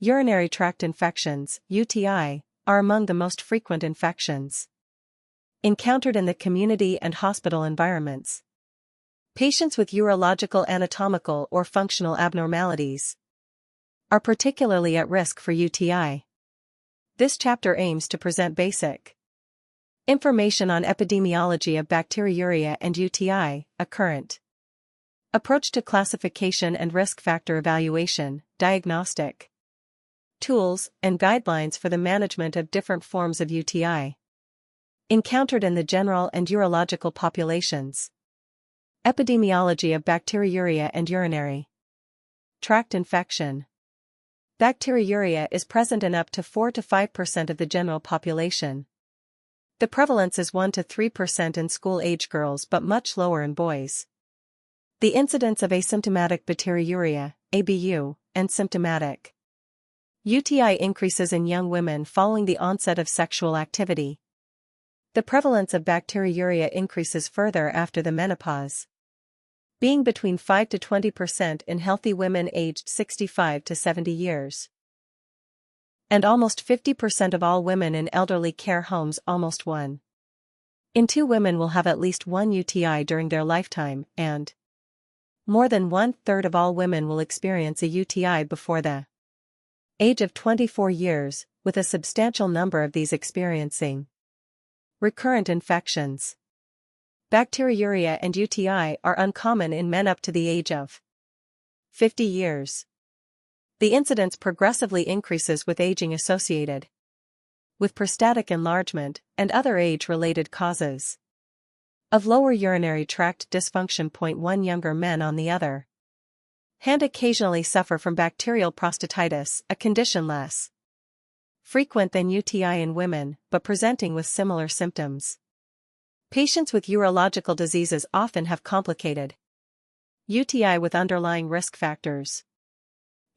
Urinary tract infections, UTI, are among the most frequent infections encountered in the community and hospital environments. Patients with urological, anatomical, or functional abnormalities are particularly at risk for UTI. This chapter aims to present basic information on epidemiology of bacteriuria and UTI, a current approach to classification and risk factor evaluation, diagnostic tools, and guidelines for the management of different forms of UTI encountered in the general and urological populations. Epidemiology of bacteriuria and urinary tract infection. Bacteriuria is present in up to 4 to 5% of the general population. The prevalence is 1 to 3% in school-age girls but much lower in boys. The incidence of asymptomatic bacteriuria, ABU, and symptomatic UTI increases in young women following the onset of sexual activity. The prevalence of bacteriuria increases further after the menopause, being between 5 to 20% in healthy women aged 65 to 70 years. And almost 50% of all women in elderly care homes. Almost 1 in 2 women will have at least one UTI during their lifetime, and more than 1/3 of all women will experience a UTI before the age of 24 years, with a substantial number of these experiencing recurrent infections. Bacteriuria and UTI are uncommon in men up to the age of 50 years. The incidence progressively increases with aging associated with prostatic enlargement and other age-related causes of lower urinary tract dysfunction. 1 Younger men, on the other hand, occasionally suffer from bacterial prostatitis, a condition less frequent than UTI in women, but presenting with similar symptoms. Patients with urological diseases often have complicated UTI with underlying risk factors.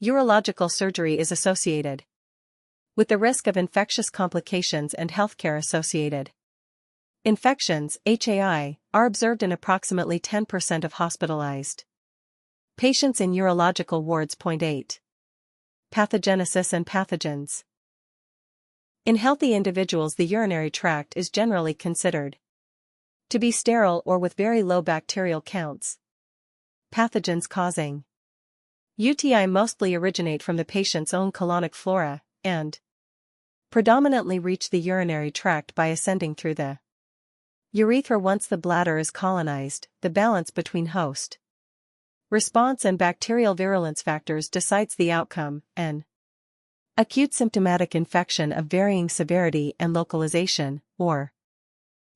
Urological surgery is associated with the risk of infectious complications and healthcare-associated infections, HAI, are observed in approximately 10% of hospitalized patients in urological wards. 8. Pathogenesis and pathogens. In healthy individuals, the urinary tract is generally considered to be sterile or with very low bacterial counts. Pathogens causing UTI mostly originate from the patient's own colonic flora, and predominantly reach the urinary tract by ascending through the urethra. Once the bladder is colonized, the balance between host response and bacterial virulence factors decides the outcome. An acute symptomatic infection of varying severity and localization, or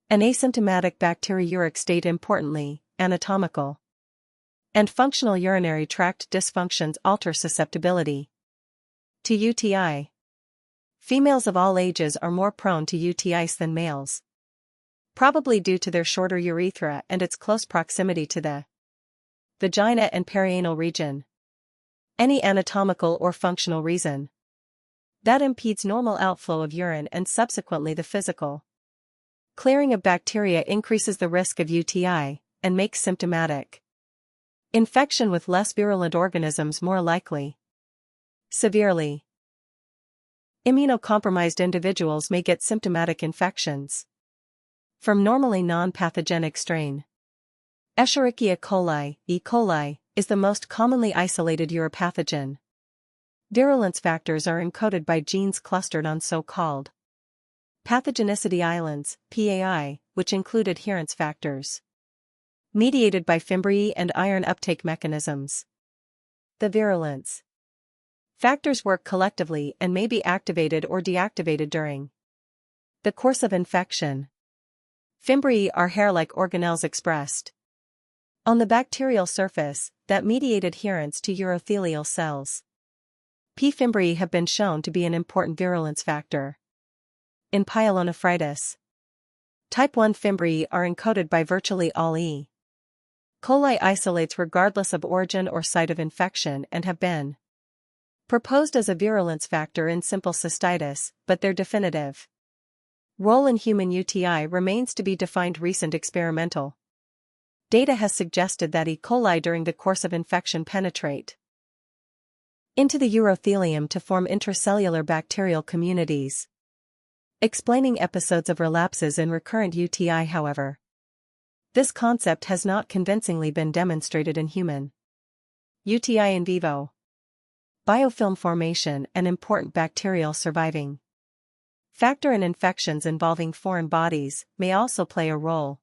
an asymptomatic bacteriuric state. Importantly, anatomical and functional urinary tract dysfunctions alter susceptibility to UTI. Females of all ages are more prone to UTIs than males, probably due to their shorter urethra and its close proximity to the vagina and perianal region. Any anatomical or functional reason that impedes normal outflow of urine and subsequently the physical clearing of bacteria increases the risk of UTI and makes symptomatic infection with less virulent organisms more likely. Severely immunocompromised individuals may get symptomatic infections from normally non-pathogenic strain. Escherichia coli, E. coli, is the most commonly isolated uropathogen. Virulence factors are encoded by genes clustered on so-called pathogenicity islands, PAI, which include adherence factors mediated by fimbriae and iron uptake mechanisms. The virulence factors work collectively and may be activated or deactivated during the course of infection. Fimbriae are hair-like organelles expressed on the bacterial surface that mediate adherence to urothelial cells. P. fimbriae have been shown to be an important virulence factor in pyelonephritis. Type 1 fimbriae are encoded by virtually all E. coli isolates regardless of origin or site of infection and have been proposed as a virulence factor in simple cystitis, but their definitive role in human UTI remains to be defined. Recent experimental data has suggested that E. coli during the course of infection penetrate into the urothelium to form intracellular bacterial communities. Explaining episodes of relapses in recurrent UTI, however. This concept has not convincingly been demonstrated in human UTI in vivo. Biofilm formation, an important bacterial surviving factor in infections involving foreign bodies, may also play a role.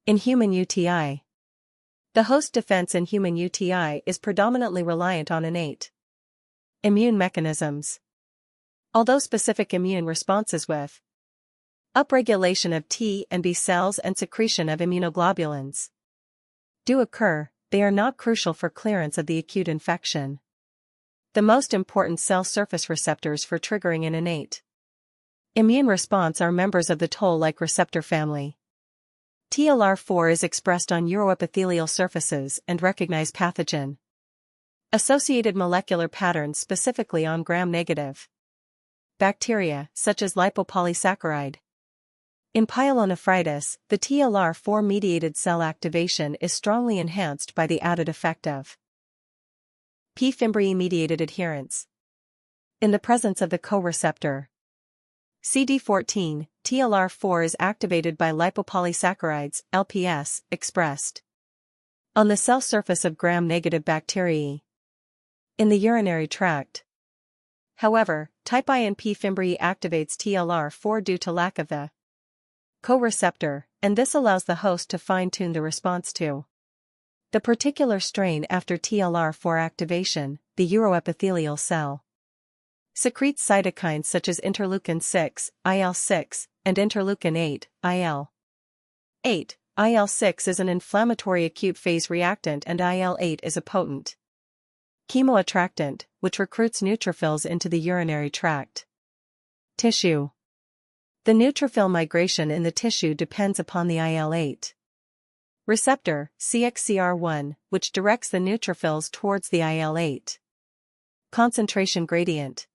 In human UTI, the host defense in human UTI is predominantly reliant on innate immune mechanisms. Although specific immune responses with upregulation of T and B cells and secretion of immunoglobulins do occur, they are not crucial for clearance of the acute infection. The most important cell surface receptors for triggering an innate immune response are members of the toll-like receptor family. TLR4 is expressed on uroepithelial surfaces and recognize pathogen associated molecular patterns, specifically on gram-negative bacteria, such as lipopolysaccharide. In pyelonephritis, the TLR4-mediated cell activation is strongly enhanced by the added effect of P. fimbriae-mediated adherence. In the presence of the co-receptor CD14, TLR4 is activated by lipopolysaccharides, LPS, expressed on the cell surface of gram-negative bacteriae in the urinary tract. However, type I and P. fimbriae activates TLR4 due to lack of the co-receptor, and this allows the host to fine-tune the response to the particular strain. After TLR4 activation, the uroepithelial cell secretes cytokines such as interleukin-6, IL-6, and interleukin-8, IL-8. IL-6 is an inflammatory acute phase reactant and IL-8 is a potent chemoattractant, which recruits neutrophils into the urinary tract tissue. The neutrophil migration in the tissue depends upon the IL-8 receptor, CXCR1, which directs the neutrophils towards the IL-8 concentration gradient.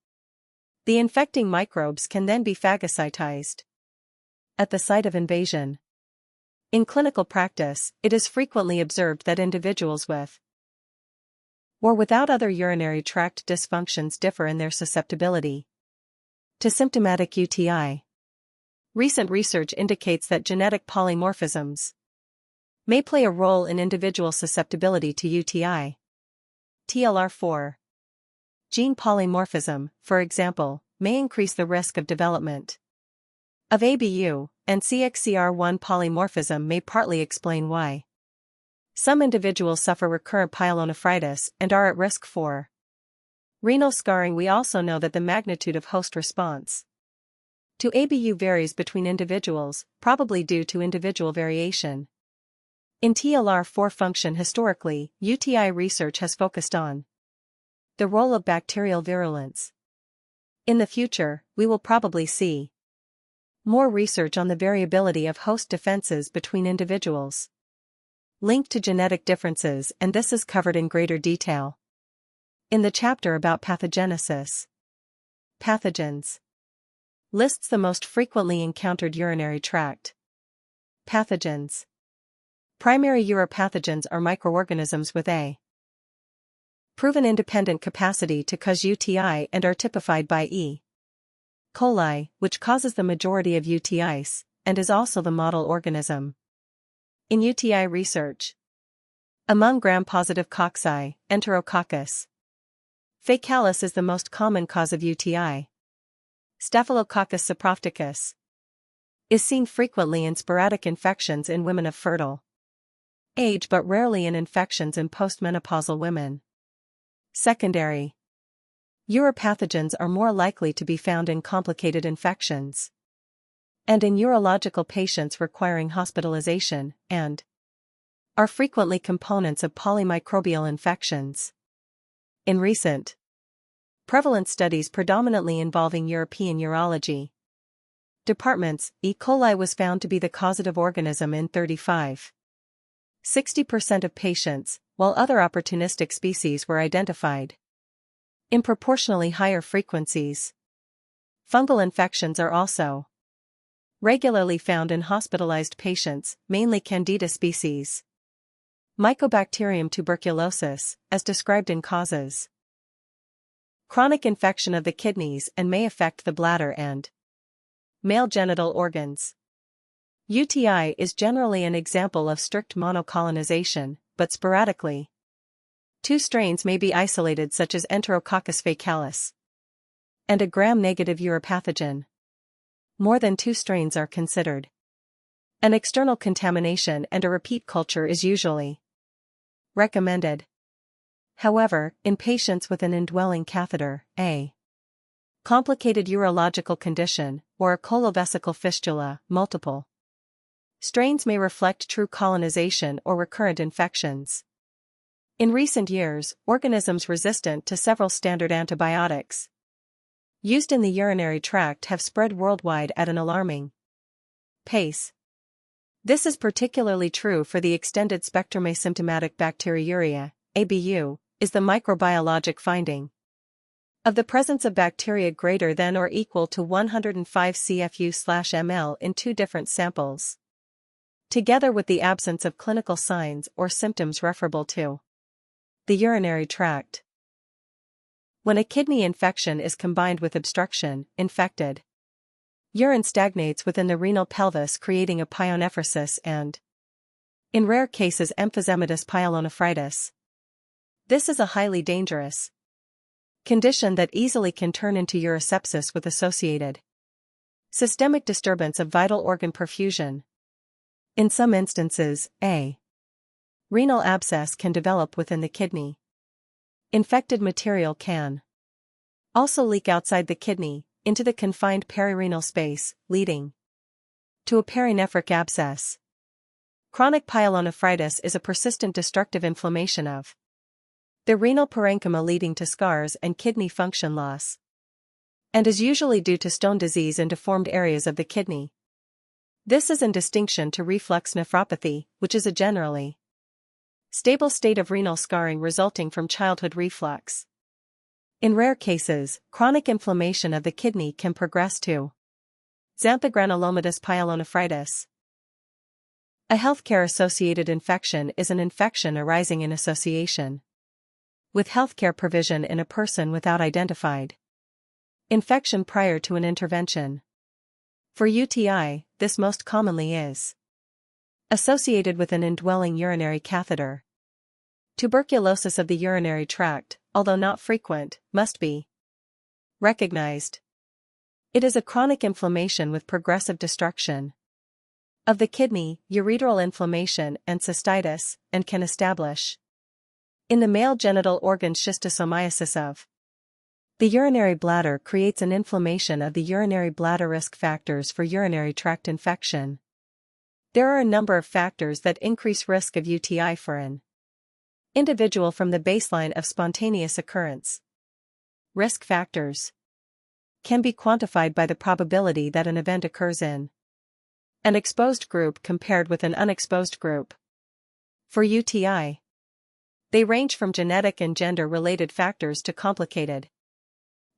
The infecting microbes can then be phagocytized at the site of invasion. In clinical practice, it is frequently observed that individuals with or without other urinary tract dysfunctions differ in their susceptibility to symptomatic UTI. Recent research indicates that genetic polymorphisms may play a role in individual susceptibility to UTI. TLR4 gene polymorphism, for example, may increase the risk of development of ABU, and CXCR1 polymorphism may partly explain why some individuals suffer recurrent pyelonephritis and are at risk for renal scarring. We also know that the magnitude of host response to ABU varies between individuals, probably due to individual variation. In TLR4 function, historically, UTI research has focused on the role of bacterial virulence. In the future, we will probably see more research on the variability of host defenses between individuals linked to genetic differences, and this is covered in greater detail in the chapter about pathogenesis. Pathogens lists the most frequently encountered urinary tract pathogens. Primary uropathogens are microorganisms with a proven independent capacity to cause UTI and are typified by E. coli, which causes the majority of UTIs, and is also the model organism in UTI research. Among gram-positive cocci, Enterococcus faecalis is the most common cause of UTI. Staphylococcus sapropticus is seen frequently in sporadic infections in women of fertile age but rarely in infections in postmenopausal women. Secondary uropathogens are more likely to be found in complicated infections and in urological patients requiring hospitalization, and are frequently components of polymicrobial infections. In recent prevalence studies predominantly involving European urology departments, E. coli was found to be the causative organism in 35.60% of patients, while other opportunistic species were identified in proportionally higher frequencies. Fungal infections are also regularly found in hospitalized patients, mainly Candida species. Mycobacterium tuberculosis, as described in causes Chronic infection of the kidneys and may affect the bladder and male genital organs. UTI is generally an example of strict monocolonization, but sporadically, two strains may be isolated, such as Enterococcus faecalis and a gram-negative uropathogen. More than two strains are considered. An external contamination and a repeat culture is usually recommended. However, in patients with an indwelling catheter, a complicated urological condition, or a colovesical fistula, multiple strains may reflect true colonization or recurrent infections. In recent years, organisms resistant to several standard antibiotics used in the urinary tract have spread worldwide at an alarming pace. This is particularly true for the extended-spectrum asymptomatic bacteriuria, ABU, is the microbiologic finding of the presence of bacteria greater than or equal to 105 CFU/ml in two different samples, together with the absence of clinical signs or symptoms referable to the urinary tract. When a kidney infection is combined with obstruction, infected urine stagnates within the renal pelvis, creating a pyonephrosis and, in rare cases, emphysematous pyelonephritis. This is a highly dangerous condition that easily can turn into urosepsis with associated systemic disturbance of vital organ perfusion. In some instances, a renal abscess can develop within the kidney. Infected material can also leak outside the kidney, into the confined perirenal space, leading to a perinephric abscess. Chronic pyelonephritis is a persistent destructive inflammation of the renal parenchyma, leading to scars and kidney function loss, and is usually due to stone disease in deformed areas of the kidney. This is in distinction to reflux nephropathy, which is a generally stable state of renal scarring resulting from childhood reflux. In rare cases, chronic inflammation of the kidney can progress to xanthogranulomatous pyelonephritis. A healthcare-associated infection is an infection arising in association with healthcare provision in a person without identified infection prior to an intervention. For UTI, this most commonly is associated with an indwelling urinary catheter. Tuberculosis of the urinary tract, although not frequent, must be recognized. It is a chronic inflammation with progressive destruction of the kidney, ureteral inflammation and cystitis, and can establish in the male genital organ schistosomiasis of the urinary bladder, creates an inflammation of the urinary bladder. Risk factors for urinary tract infection. There are a number of factors that increase risk of UTI for an individual from the baseline of spontaneous occurrence. Risk factors can be quantified by the probability that an event occurs in an exposed group compared with an unexposed group. For UTI, they range from genetic and gender-related factors to complicated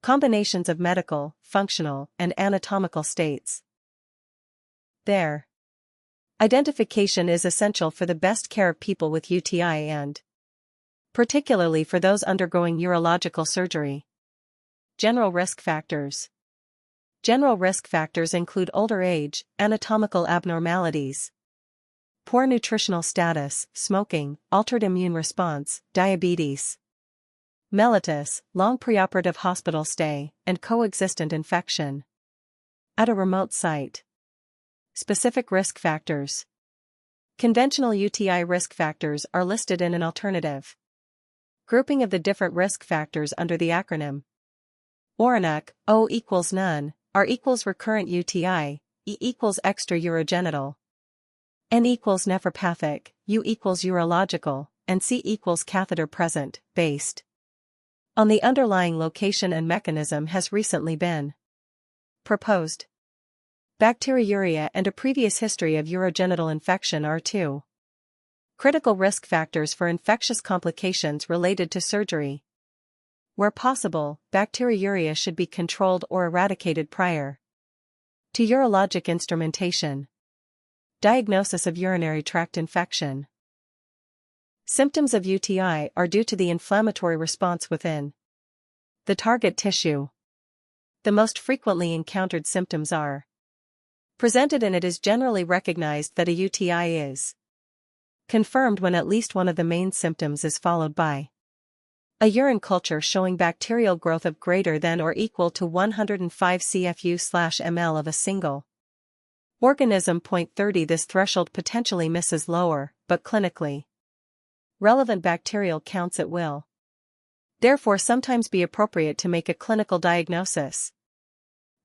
combinations of medical, functional, and anatomical states. Their identification is essential for the best care of people with UTI and particularly for those undergoing urological surgery. General risk factors. General risk factors include older age, anatomical abnormalities, poor nutritional status, smoking, altered immune response, diabetes, mellitus, long preoperative hospital stay, and coexistent infection at a remote site. Specific risk factors. Conventional UTI risk factors are listed in an alternative grouping of the different risk factors under the acronym ORANUC. O equals none, R equals recurrent UTI, E equals extra-urogenital, N equals nephropathic, U equals urological, and C equals catheter present, based on the underlying location and mechanism has recently been proposed. Bacteriuria and a previous history of urogenital infection are two critical risk factors for infectious complications related to surgery. Where possible, bacteriuria should be controlled or eradicated prior to urologic instrumentation. Diagnosis of urinary tract infection. Symptoms of UTI are due to the inflammatory response within The target tissue. The most frequently encountered symptoms are presented, and it is generally recognized that a UTI is confirmed when at least one of the main symptoms is followed by a urine culture showing bacterial growth of greater than or equal to 105 CFU/ml of a single organism. 30. This threshold potentially misses lower, but clinically relevant bacterial counts it will therefore sometimes be appropriate to make a clinical diagnosis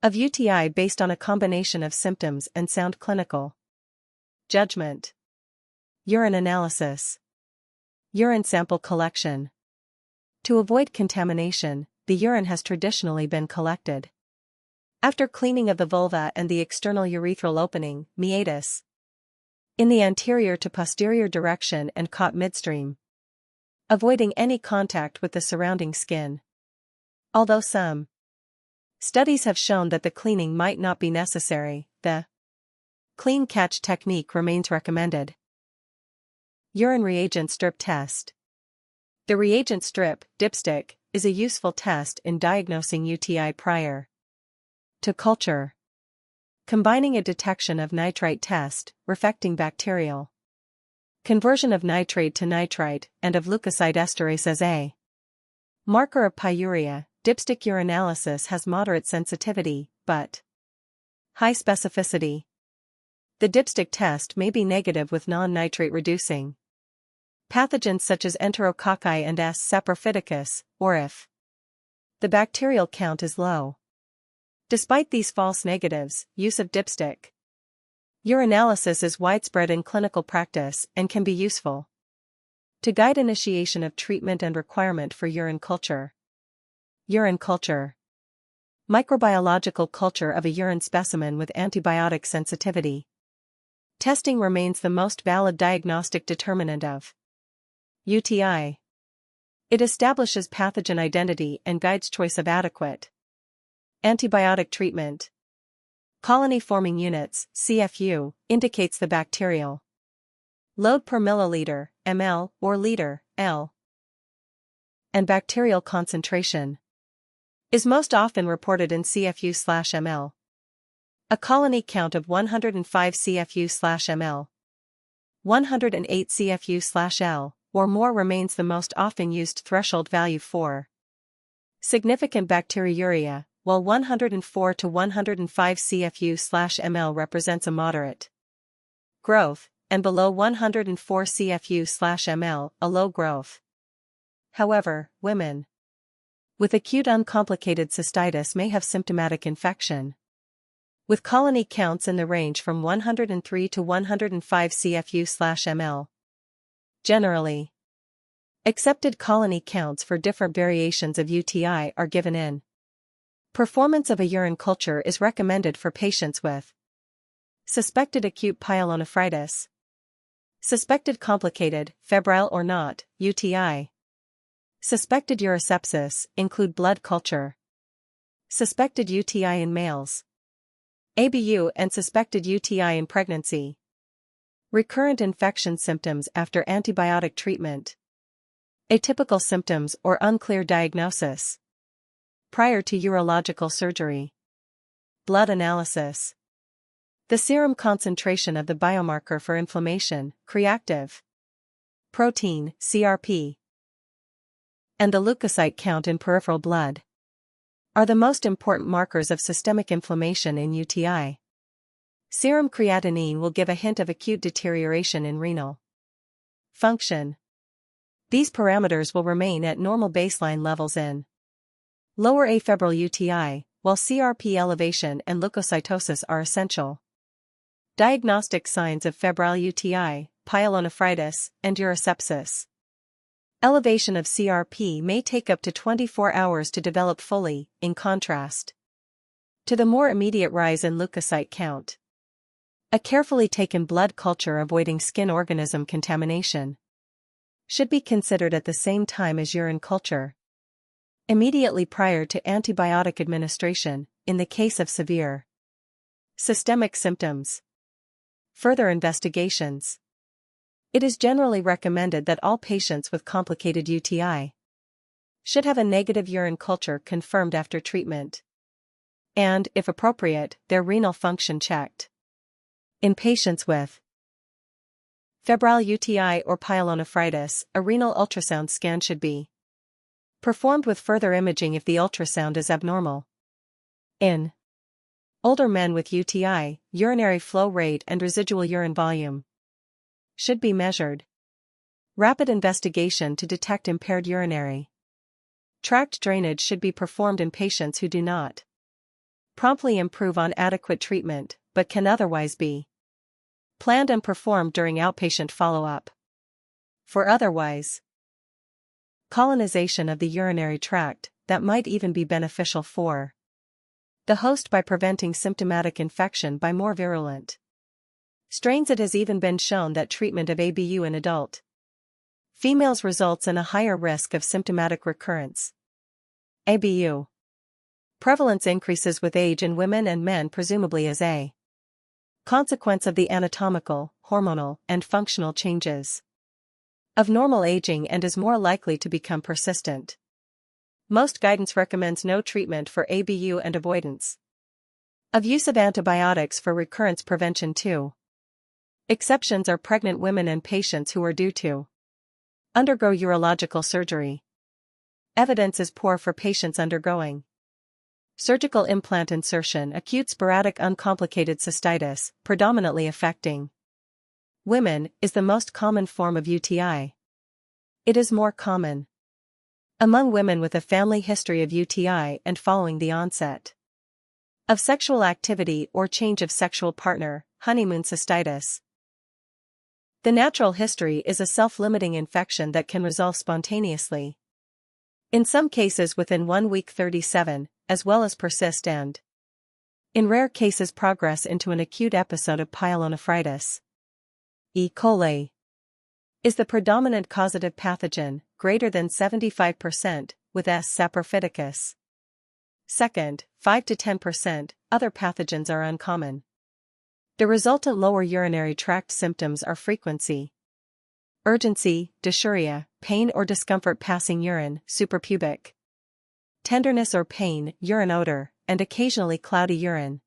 of UTI based on a combination of symptoms and sound clinical judgment. Urine analysis. Urine sample collection. To avoid contamination, the urine has traditionally been collected after cleaning of the vulva and the external urethral opening, meatus, in the anterior to posterior direction and caught midstream, avoiding any contact with the surrounding skin. Although some studies have shown that the cleaning might not be necessary, the clean catch technique remains recommended. Urine reagent strip test. The reagent strip, dipstick, is a useful test in diagnosing UTI prior to culture, combining a detection of nitrite test, reflecting bacterial conversion of nitrate to nitrite, and of leukocyte esterase as a marker of pyuria. Dipstick urinalysis has moderate sensitivity, but high specificity. The dipstick test may be negative with non-nitrate reducing pathogens such as enterococci and S. saprophyticus, or if the bacterial count is low. Despite these false negatives, use of dipstick urinalysis is widespread in clinical practice and can be useful to guide initiation of treatment and requirement for urine culture. Urine culture. Microbiological culture of a urine specimen with antibiotic sensitivity. Testing remains the most valid diagnostic determinant of UTI. It establishes pathogen identity and guides choice of adequate antibiotic treatment. Colony-forming units, CFU, indicates the bacterial load per milliliter, ml, or liter, L, and bacterial concentration is most often reported in CFU/ml. A colony count of 105 CFU/ml, 108 CFU/L, or more remains the most often used threshold value for significant bacteriuria, while 104 to 105 CFU/ml represents a moderate growth, and below 104 CFU/ml, a low growth. However, women with acute uncomplicated cystitis may have symptomatic infection with colony counts in the range from 103 to 105 CFU/ml. Generally accepted colony counts for different variations of UTI are given in. Performance of a urine culture is recommended for patients with suspected acute pyelonephritis, suspected complicated, febrile or not, UTI, suspected urosepsis, include blood culture, suspected UTI in males, ABU and suspected UTI in pregnancy, recurrent infection symptoms after antibiotic treatment, atypical symptoms or unclear diagnosis prior to urological surgery. Blood analysis. The serum concentration of the biomarker for inflammation, creactive protein, CRP, and the leukocyte count in peripheral blood are the most important markers of systemic inflammation in UTI. Serum creatinine will give a hint of acute deterioration in renal function. These parameters will remain at normal baseline levels in lower afebrile UTI, while CRP elevation and leukocytosis are essential. Diagnostic signs of febrile UTI, pyelonephritis, and urosepsis. Elevation of CRP may take up to 24 hours to develop fully, in contrast to the more immediate rise in leukocyte count. A carefully taken blood culture avoiding skin organism contamination should be considered at the same time as urine culture, immediately prior to antibiotic administration, in the case of severe systemic symptoms. Further investigations. It is generally recommended that all patients with complicated UTI Should have a negative urine culture confirmed after treatment. And, if appropriate, their renal function checked. In patients with febrile UTI or pyelonephritis, a renal ultrasound scan should be performed with further imaging if the ultrasound is abnormal. In older men with UTI, urinary flow rate and residual urine volume should be measured. Rapid investigation to detect impaired urinary tract drainage should be performed in patients who do not promptly improve on adequate treatment, but can otherwise be planned and performed during outpatient follow-up. For otherwise colonization of the urinary tract, that might even be beneficial for the host by preventing symptomatic infection by more virulent strains. It has even been shown that treatment of ABU in adult females results in a higher risk of symptomatic recurrence. ABU prevalence increases with age in women and men, presumably as a consequence of the anatomical, hormonal, and functional changes of normal aging, and is more likely to become persistent. Most guidance recommends no treatment for ABU and avoidance of use of antibiotics for recurrence prevention too. Exceptions are pregnant women and patients who are due to undergo urological surgery. Evidence is poor for patients undergoing surgical implant insertion. Acute sporadic uncomplicated cystitis, predominantly affecting women, is the most common form of UTI. It is more common among women with a family history of UTI and following the onset of sexual activity or change of sexual partner, honeymoon cystitis. The natural history is a self-limiting infection that can resolve spontaneously, in some cases within 1 week 37, as well as persist and, in rare cases, progress into an acute episode of pyelonephritis. E. coli is the predominant causative pathogen, greater than 75%, with S. saprophyticus. Second, 5 to 10%, other pathogens are uncommon. The resultant lower urinary tract symptoms are frequency, urgency, dysuria, pain or discomfort passing urine, suprapubic tenderness or pain, urine odor, and occasionally cloudy urine.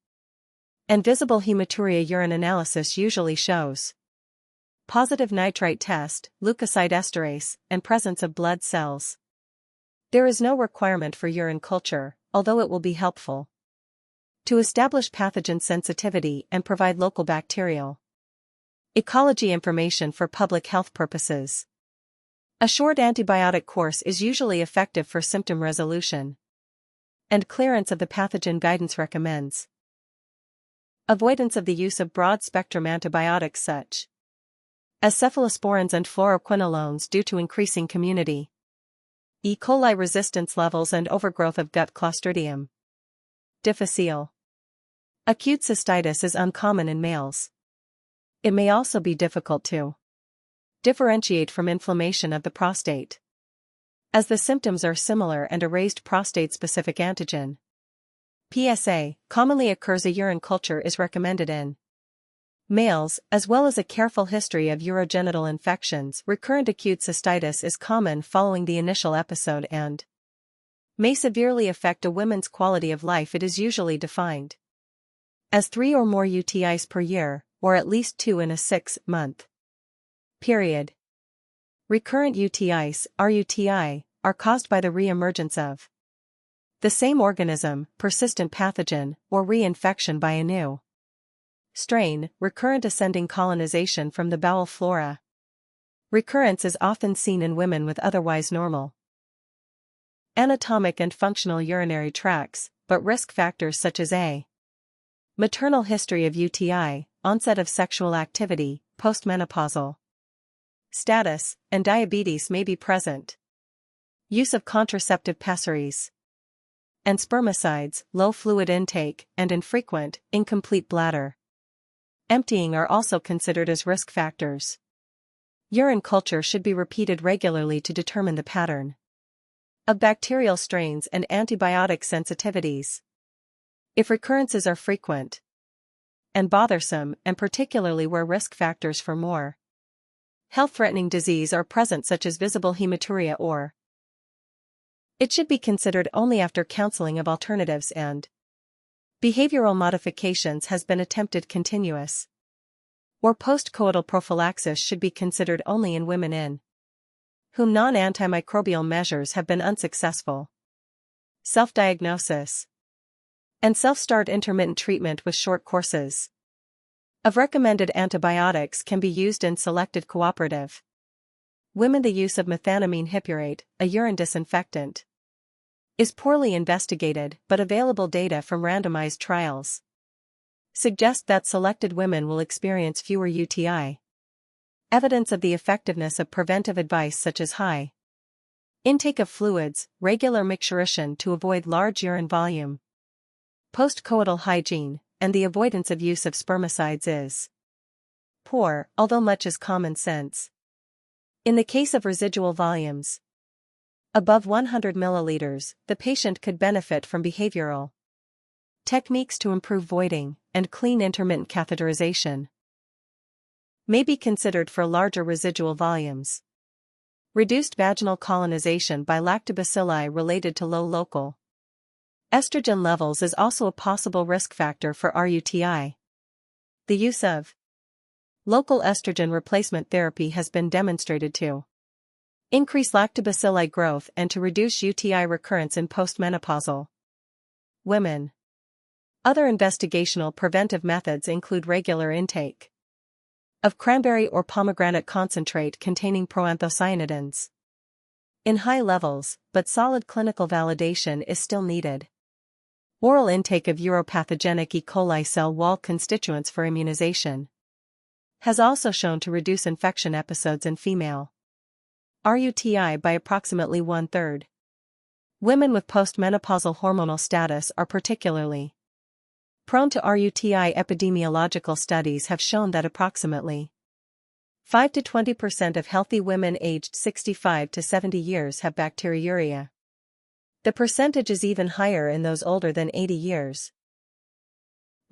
And visible hematuria. Urine analysis usually shows positive nitrite test, leukocyte esterase, and presence of blood cells. There is no requirement for urine culture, although it will be helpful to establish pathogen sensitivity and provide local bacterial ecology information for public health purposes. A short antibiotic course is usually effective for symptom resolution and clearance of the pathogen. Guidance recommends avoidance of the use of broad-spectrum antibiotics such as cephalosporins and fluoroquinolones due to increasing community E. coli resistance levels and overgrowth of gut Clostridium difficile. Acute cystitis is uncommon in males. It may also be difficult to differentiate from inflammation of the prostate, as the symptoms are similar, and a raised prostate-specific antigen PSA commonly occurs. A urine culture is recommended in males, as well as a careful history of urogenital infections. Recurrent acute cystitis is common following the initial episode and may severely affect a woman's quality of life. It is usually defined as 3 or more UTIs per year, or at least 2 in a 6-month period. Recurrent UTIs, RUTI, are caused by the re-emergence of the same organism, persistent pathogen, or reinfection by a new strain. Recurrent ascending colonization from the bowel flora. Recurrence is often seen in women with otherwise normal anatomic and functional urinary tracts, but risk factors such as a maternal history of UTI, onset of sexual activity, postmenopausal status, and diabetes may be present. Use of contraceptive pessaries and spermicides, low fluid intake, and infrequent, incomplete bladder emptying are also considered as risk factors. Urine culture should be repeated regularly to determine the pattern of bacterial strains and antibiotic sensitivities. If recurrences are frequent and bothersome, and particularly where risk factors for more health-threatening disease are present such as visible hematuria or It should be considered only after counseling of alternatives and behavioral modifications has been attempted. Continuous or post-coital prophylaxis should be considered only in women in whom non-antimicrobial measures have been unsuccessful. Self-diagnosis and self-start intermittent treatment with short courses of recommended antibiotics can be used in selected cooperative women. The use of methanamine hippurate, a urine disinfectant, is poorly investigated, but available data from randomized trials suggest that selected women will experience fewer UTI. Evidence of the effectiveness of preventive advice such as high intake of fluids, regular micturition to avoid large urine volume, post-coital hygiene, and the avoidance of use of spermicides is poor, although much is common sense. In the case of residual volumes above 100 milliliters, the patient could benefit from behavioral techniques to improve voiding, and clean intermittent catheterization may be considered for larger residual volumes. Reduced vaginal colonization by lactobacilli related to low local estrogen levels is also a possible risk factor for RUTI. The use of local estrogen replacement therapy has been demonstrated to increase lactobacilli growth and to reduce UTI recurrence in postmenopausal women. Other investigational preventive methods include regular intake of cranberry or pomegranate concentrate containing proanthocyanidins in high levels, but solid clinical validation is still needed. Oral intake of uropathogenic E. coli cell wall constituents for immunization has also shown to reduce infection episodes in female RUTI by approximately 1/3. Women with postmenopausal hormonal status are particularly prone to RUTI. Epidemiological studies have shown that approximately 5 to 20% of healthy women aged 65 to 70 years have bacteriuria. The percentage is even higher in those older than 80 years.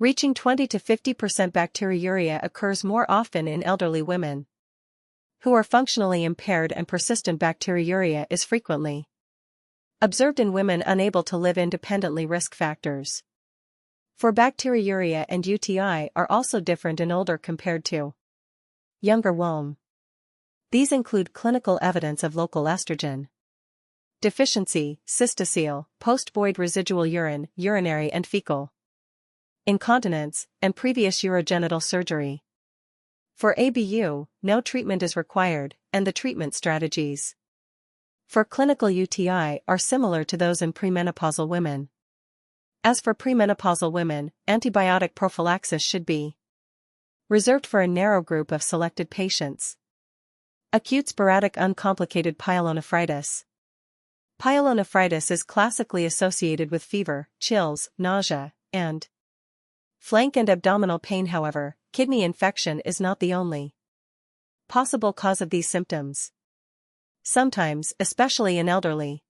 Reaching 20 to 50%. Bacteriuria occurs more often in elderly women who are functionally impaired, and persistent bacteriuria is frequently observed in women unable to live independently. Risk factors for bacteriuria and UTI are also different in older compared to younger women. These include clinical evidence of local estrogen deficiency, cystocele, post-void residual urine, urinary and fecal incontinence, and previous urogenital surgery. For ABU, no treatment is required, and the treatment strategies for clinical UTI are similar to those in premenopausal women. As for premenopausal women, antibiotic prophylaxis should be reserved for a narrow group of selected patients. Acute sporadic uncomplicated pyelonephritis. Pyelonephritis is classically associated with fever, chills, nausea, and flank and abdominal pain. However, kidney infection is not the only possible cause of these symptoms. Sometimes, especially in elderly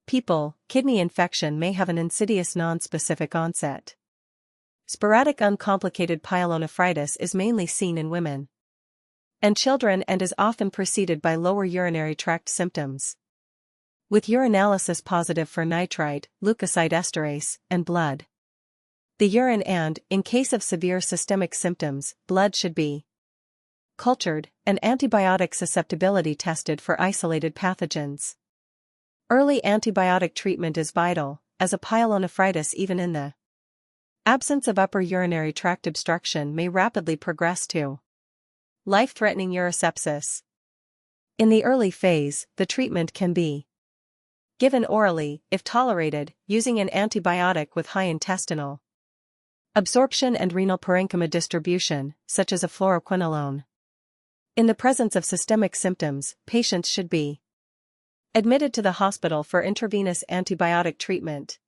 people, kidney infection may have an insidious non-specific onset. Sporadic uncomplicated pyelonephritis is mainly seen in women and children and is often preceded by lower urinary tract symptoms, with urinalysis positive for nitrite, leukocyte esterase, and blood. The urine and, in case of severe systemic symptoms, blood should be cultured, and antibiotic susceptibility tested for isolated pathogens. Early antibiotic treatment is vital, as a pyelonephritis, even in the absence of upper urinary tract obstruction, may rapidly progress to life-threatening urosepsis. In the early phase, the treatment can be given orally, if tolerated, using an antibiotic with high intestinal absorption and renal parenchyma distribution, such as a fluoroquinolone. In the presence of systemic symptoms, patients should be admitted to the hospital for intravenous antibiotic treatment.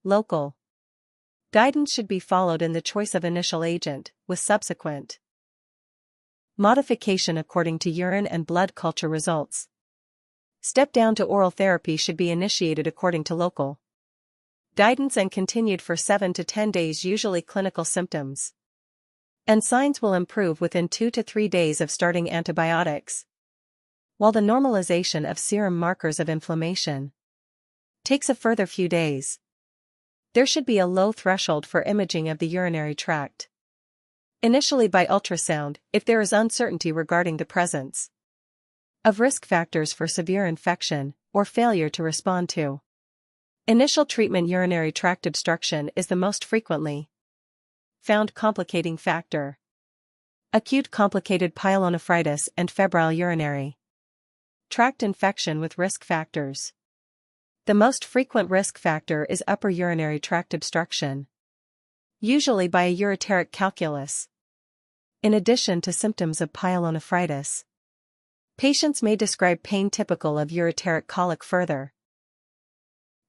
Local guidance should be followed in the choice of initial agent, with subsequent modification according to urine and blood culture results. Step down to oral therapy should be initiated according to local guidance and continued for 7 to 10 days. Usually clinical symptoms and signs will improve within 2 to 3 days of starting antibiotics. while the normalization of serum markers of inflammation takes a further few days. There should be a low threshold for imaging of the urinary tract. Initially by ultrasound, if there is uncertainty regarding the presence of risk factors for severe infection or failure to respond to initial treatment. Urinary tract obstruction is the most frequently found complicating factor. Acute complicated pyelonephritis and febrile urinary tract infection with risk factors. The most frequent risk factor is upper urinary tract obstruction, usually by a ureteric calculus. In addition to symptoms of pyelonephritis, patients may describe pain typical of ureteric colic. Further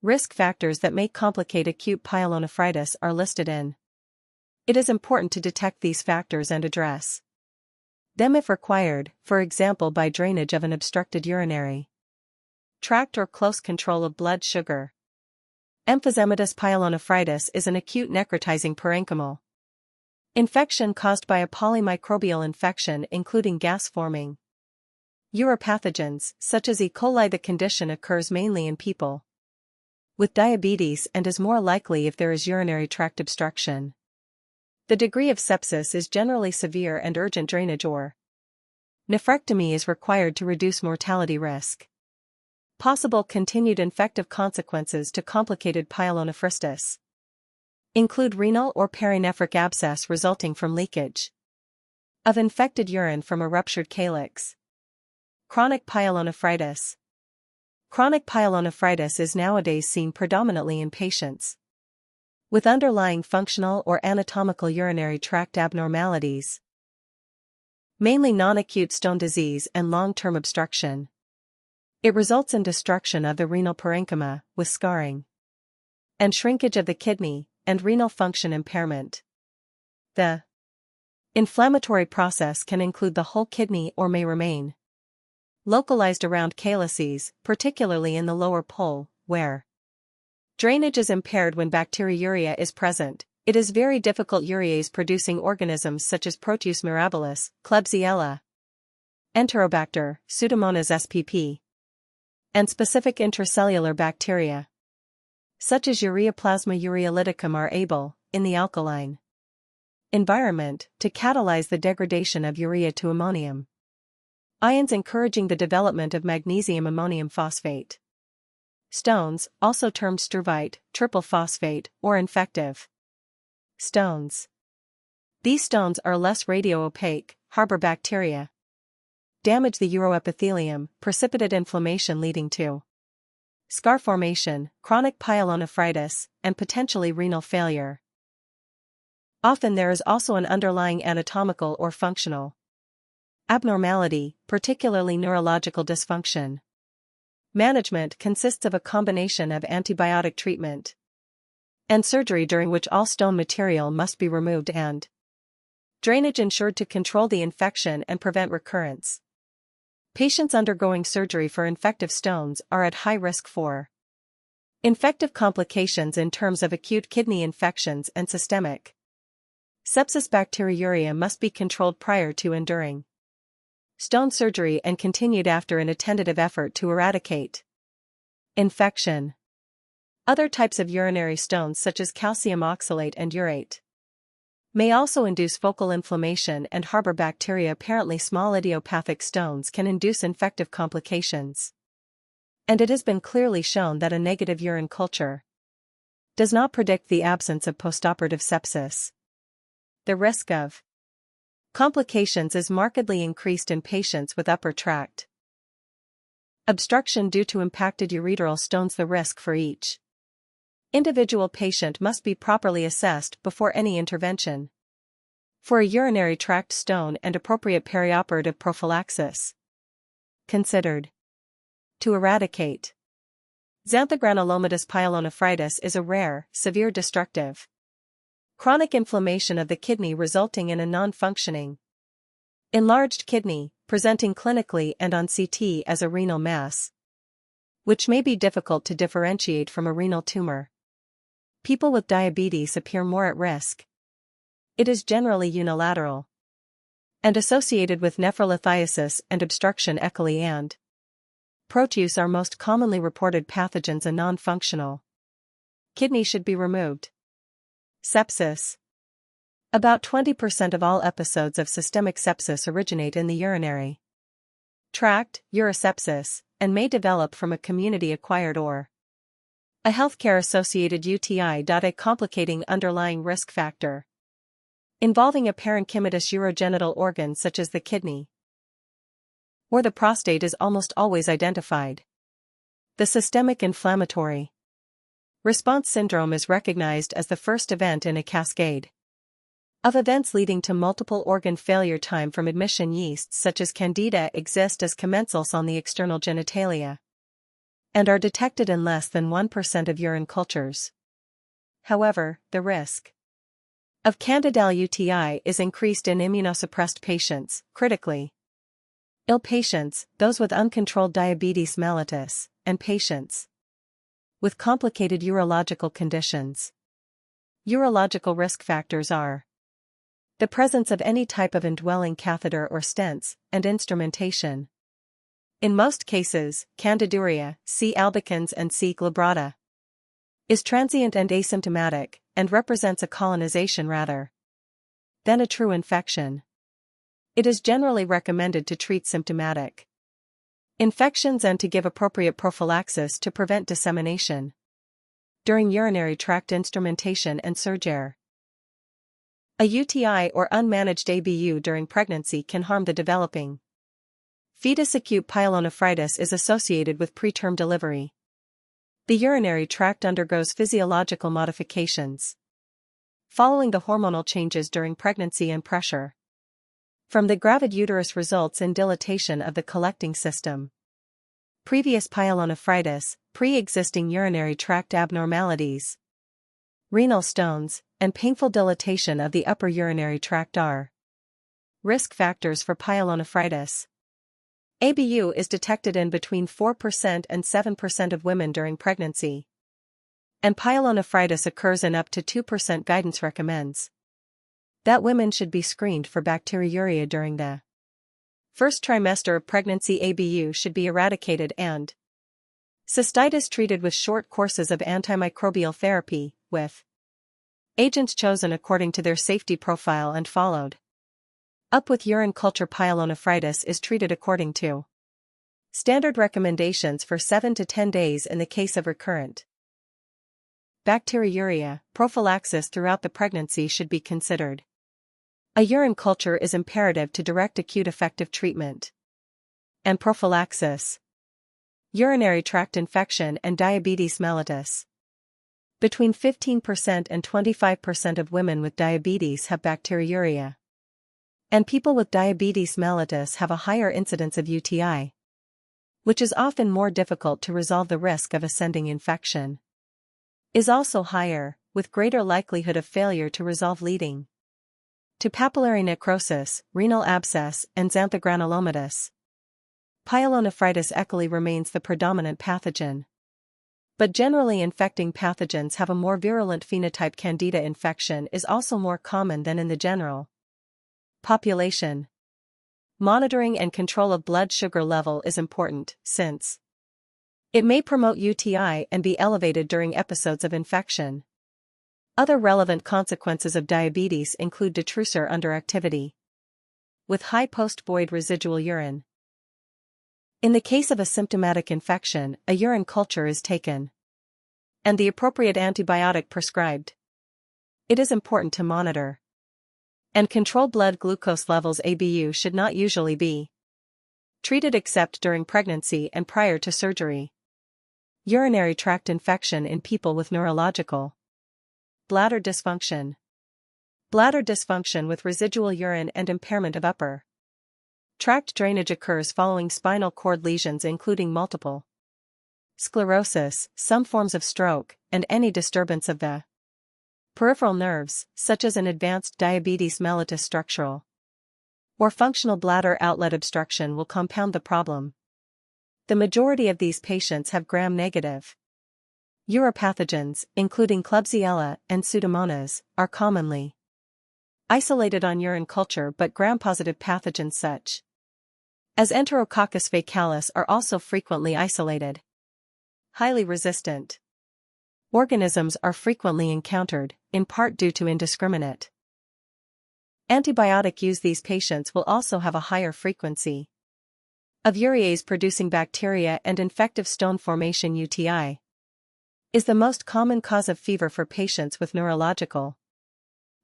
risk factors that may complicate acute pyelonephritis are listed in. It is important to detect these factors and address them if required, for example by drainage of an obstructed urinary tract or close control of blood sugar. Emphysematous pyelonephritis is an acute necrotizing parenchymal infection caused by a polymicrobial infection including gas-forming uropathogens, such as E. coli. The condition occurs mainly in people with diabetes and is more likely if there is urinary tract obstruction. The degree of sepsis is generally severe and urgent drainage or nephrectomy is required to reduce mortality risk. Possible continued infective consequences to complicated pyelonephritis include renal or perinephric abscess resulting from leakage of infected urine from a ruptured calyx. Chronic pyelonephritis. Chronic pyelonephritis is nowadays seen predominantly in patients with underlying functional or anatomical urinary tract abnormalities, mainly non-acute stone disease and long-term obstruction. It results in destruction of the renal parenchyma, with scarring and shrinkage of the kidney, and renal function impairment. The inflammatory process can include the whole kidney or may remain localized around calyces, particularly in the lower pole, where drainage is impaired. When bacteriuria is present, it is very difficult. Urease-producing organisms such as Proteus mirabilis, Klebsiella, Enterobacter, Pseudomonas spp. And specific intracellular bacteria, such as Ureaplasma ureolyticum, are able, in the alkaline environment, to catalyze the degradation of urea to ammonium ions, encouraging the development of magnesium ammonium phosphate stones, also termed struvite, triple phosphate, or infective stones. These stones are less radio-opaque, harbor bacteria, damage the uroepithelium, precipitate inflammation leading to scar formation, chronic pyelonephritis, and potentially renal failure. Often there is also an underlying anatomical or functional abnormality, particularly neurological dysfunction. Management consists of a combination of antibiotic treatment and surgery, during which all stone material must be removed and drainage ensured to control the infection and prevent recurrence. Patients undergoing surgery for infective stones are at high risk for infective complications in terms of acute kidney infections and systemic sepsis. Bacteriuria must be controlled prior to enduring stone surgery and continued after in a tentative effort to eradicate infection. Other types of urinary stones, such as calcium oxalate and urate, may also induce focal inflammation and harbor bacteria. Apparently small idiopathic stones can induce infective complications, and it has been clearly shown that a negative urine culture does not predict the absence of postoperative sepsis. The risk of complications is markedly increased in patients with upper tract obstruction due to impacted ureteral stones. The risk for each individual patient must be properly assessed before any intervention. For a urinary tract stone, and appropriate perioperative prophylaxis considered. To eradicate xanthogranulomatous pyelonephritis is a rare, severe destructive chronic inflammation of the kidney resulting in a non-functioning enlarged kidney, presenting clinically and on CT as a renal mass, which may be difficult to differentiate from a renal tumor. People with diabetes appear more at risk. It is generally unilateral and associated with nephrolithiasis and obstruction. E. coli and Proteus are most commonly reported pathogens and non-functional. Kidney should be removed. Sepsis. About 20% of all episodes of systemic sepsis originate in the urinary tract, urosepsis, and may develop from a community-acquired or a healthcare-associated UTI. A complicating underlying risk factor involving a parenchymatous urogenital organ such as the kidney or the prostate is almost always identified. The systemic inflammatory response syndrome is recognized as the first event in a cascade of events leading to multiple organ failure. Time from admission. Yeasts such as Candida exist as commensals on the external genitalia and are detected in less than 1% of urine cultures. However, the risk of Candidal UTI is increased in immunosuppressed patients, critically ill patients, those with uncontrolled diabetes mellitus, and patients with complicated urological conditions. Urological risk factors are the presence of any type of indwelling catheter or stents, and instrumentation. In most cases, candiduria, C. albicans and C. glabrata, is transient and asymptomatic, and represents a colonization rather than a true infection. It is generally recommended to treat symptomatic infections and to give appropriate prophylaxis to prevent dissemination during urinary tract instrumentation and surgery. A UTI or unmanaged ABU during pregnancy can harm the developing fetus. Acute pyelonephritis is associated with preterm delivery. The urinary tract undergoes physiological modifications following the hormonal changes during pregnancy, and pressure from the gravid uterus results in dilatation of the collecting system. Previous pyelonephritis, pre-existing urinary tract abnormalities, renal stones, and painful dilatation of the upper urinary tract are risk factors for pyelonephritis. ABU is detected in between 4% and 7% of women during pregnancy, and pyelonephritis occurs in up to 2%. Guidance recommends that women should be screened for bacteriuria during the first trimester of pregnancy. ABU should be eradicated and cystitis treated with short courses of antimicrobial therapy, with agents chosen according to their safety profile and followed up with urine culture. Pyelonephritis is treated according to standard recommendations for 7 to 10 days in the case of recurrent bacteriuria. Prophylaxis throughout the pregnancy should be considered. A urine culture is imperative to direct acute effective treatment and prophylaxis. Urinary tract infection and diabetes mellitus. Between 15% and 25% of women with diabetes have bacteriuria, and people with diabetes mellitus have a higher incidence of UTI, which is often more difficult to resolve. The risk of ascending infection is also higher, with greater likelihood of failure to resolve, leading to papillary necrosis, renal abscess, and xanthogranulomatous. Pyelonephritis E. coli remains the predominant pathogen, but generally infecting pathogens have a more virulent phenotype. Candida infection is also more common than in the general population. Monitoring and control of blood sugar level is important, since it may promote UTI and be elevated during episodes of infection. Other relevant consequences of diabetes include detrusor underactivity with high post-void residual urine. In the case of a symptomatic infection, a urine culture is taken and the appropriate antibiotic prescribed. It is important to monitor and control blood glucose levels. ABU should not usually be treated except during pregnancy and prior to surgery. Urinary tract infection in people with neurological bladder dysfunction. Bladder dysfunction with residual urine and impairment of upper tract drainage occurs following spinal cord lesions including multiple sclerosis, some forms of stroke, and any disturbance of the peripheral nerves, such as an advanced diabetes mellitus. Structural or functional bladder outlet obstruction will compound the problem. The majority of these patients have gram-negative uropathogens, including Klebsiella and Pseudomonas, are commonly isolated on urine culture, but gram-positive pathogens such as Enterococcus faecalis are also frequently isolated. Highly resistant organisms are frequently encountered, in part due to indiscriminate antibiotic use. These patients will also have a higher frequency of urease-producing bacteria, and infective stone formation. UTI is the most common cause of fever for patients with neurological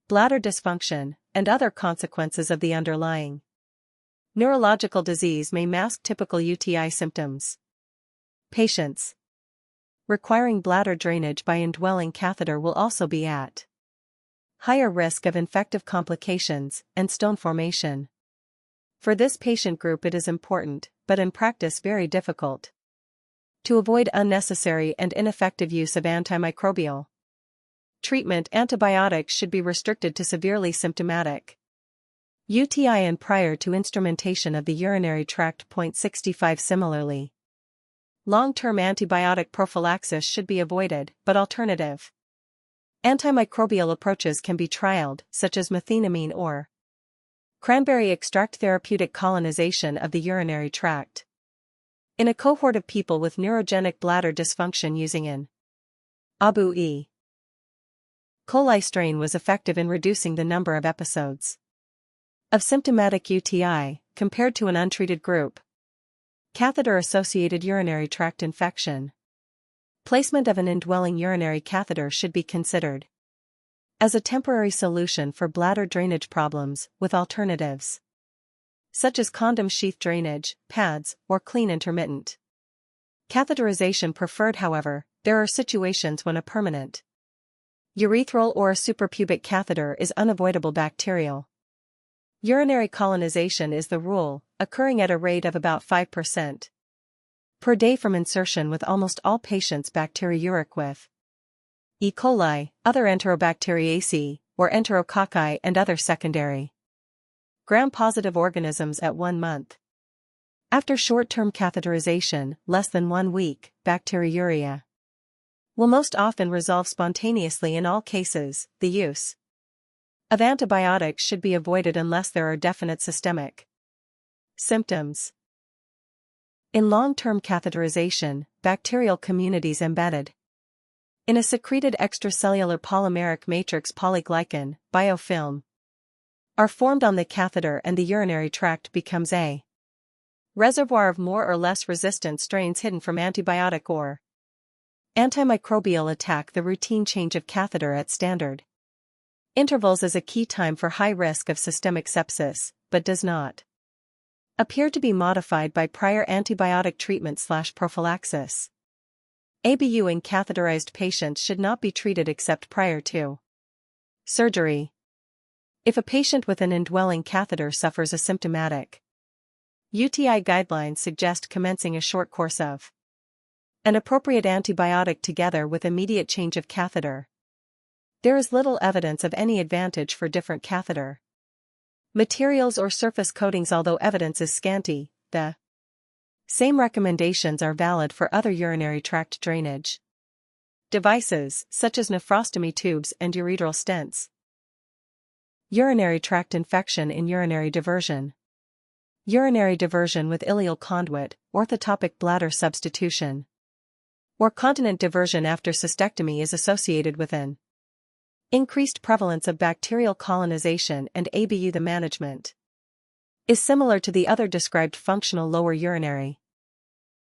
bladder dysfunction, and other consequences of the underlying neurological disease may mask typical UTI symptoms. Patients requiring bladder drainage by indwelling catheter will also be at higher risk of infective complications and stone formation. For this patient group, it is important, but in practice very difficult, to avoid unnecessary and ineffective use of antimicrobial treatment. Antibiotics should be restricted to severely symptomatic UTI and prior to instrumentation of the urinary tract. 65 Similarly, long-term antibiotic prophylaxis should be avoided, but alternative antimicrobial approaches can be trialed, such as methenamine or cranberry extract. Therapeutic colonization of the urinary tract. In a cohort of people with neurogenic bladder dysfunction, using an Abu E. coli strain was effective in reducing the number of episodes of symptomatic UTI, compared to an untreated group. Catheter-associated urinary tract infection. Placement of an indwelling urinary catheter should be considered as a temporary solution for bladder drainage problems, with alternatives such as condom sheath drainage, pads, or clean intermittent catheterization preferred. However, there are situations when a permanent urethral or a suprapubic catheter is unavoidable. Bacterial urinary colonization is the rule, occurring at a rate of about 5% per day from insertion, with almost all patients bacteriuric with E. coli, other Enterobacteriaceae, or Enterococci, and other secondary gram-positive organisms at 1 month. After short-term catheterization, less than 1 week, bacteriuria will most often resolve spontaneously. In all cases, the use of antibiotics should be avoided unless there are definite systemic symptoms. In long-term catheterization, bacterial communities embedded in a secreted extracellular polymeric matrix polyglycan biofilm are formed on the catheter, and the urinary tract becomes a reservoir of more or less resistant strains hidden from antibiotic or antimicrobial attack. The routine change of catheter at standard intervals is a key time for high risk of systemic sepsis, but does not appear to be modified by prior antibiotic treatment/prophylaxis. ABU in catheterized patients should not be treated except prior to surgery. If a patient with an indwelling catheter suffers a symptomatic UTI, guidelines suggest commencing a short course of an appropriate antibiotic together with immediate change of catheter. There is little evidence of any advantage for different catheter materials or surface coatings. Although evidence is scanty, the same recommendations are valid for other urinary tract drainage devices, such as nephrostomy tubes and ureteral stents. Urinary tract infection in urinary diversion. Urinary diversion with ileal conduit, orthotopic bladder substitution, or continent diversion after cystectomy is associated with an increased prevalence of bacterial colonization and ABU. The management is similar to the other described functional lower urinary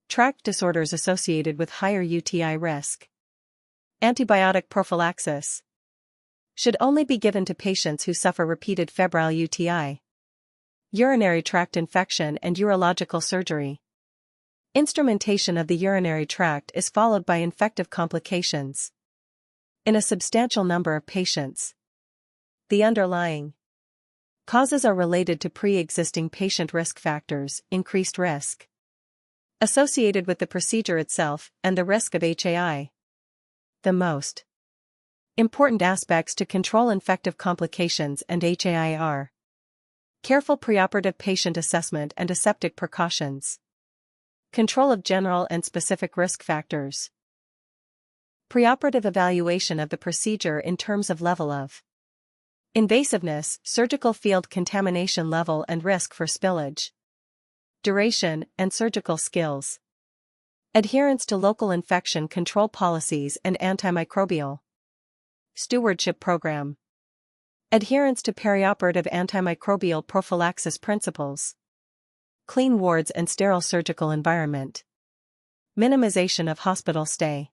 tract disorders associated with higher UTI risk. Antibiotic prophylaxis should only be given to patients who suffer repeated febrile UTI, urinary tract infection, and urological surgery. Instrumentation of the urinary tract is followed by infective complications in a substantial number of patients. The underlying causes are related to pre-existing patient risk factors, increased risk associated with the procedure itself, and the risk of HAI. The most important aspects to control infective complications and HAI are careful preoperative patient assessment and aseptic precautions, control of general and specific risk factors, preoperative evaluation of the procedure in terms of level of invasiveness, surgical field contamination level, and risk for spillage. duration, and surgical skills. Adherence to local infection control policies and antimicrobial stewardship program. Adherence to perioperative antimicrobial prophylaxis principles. Clean wards and sterile surgical environment. Minimization of hospital stay.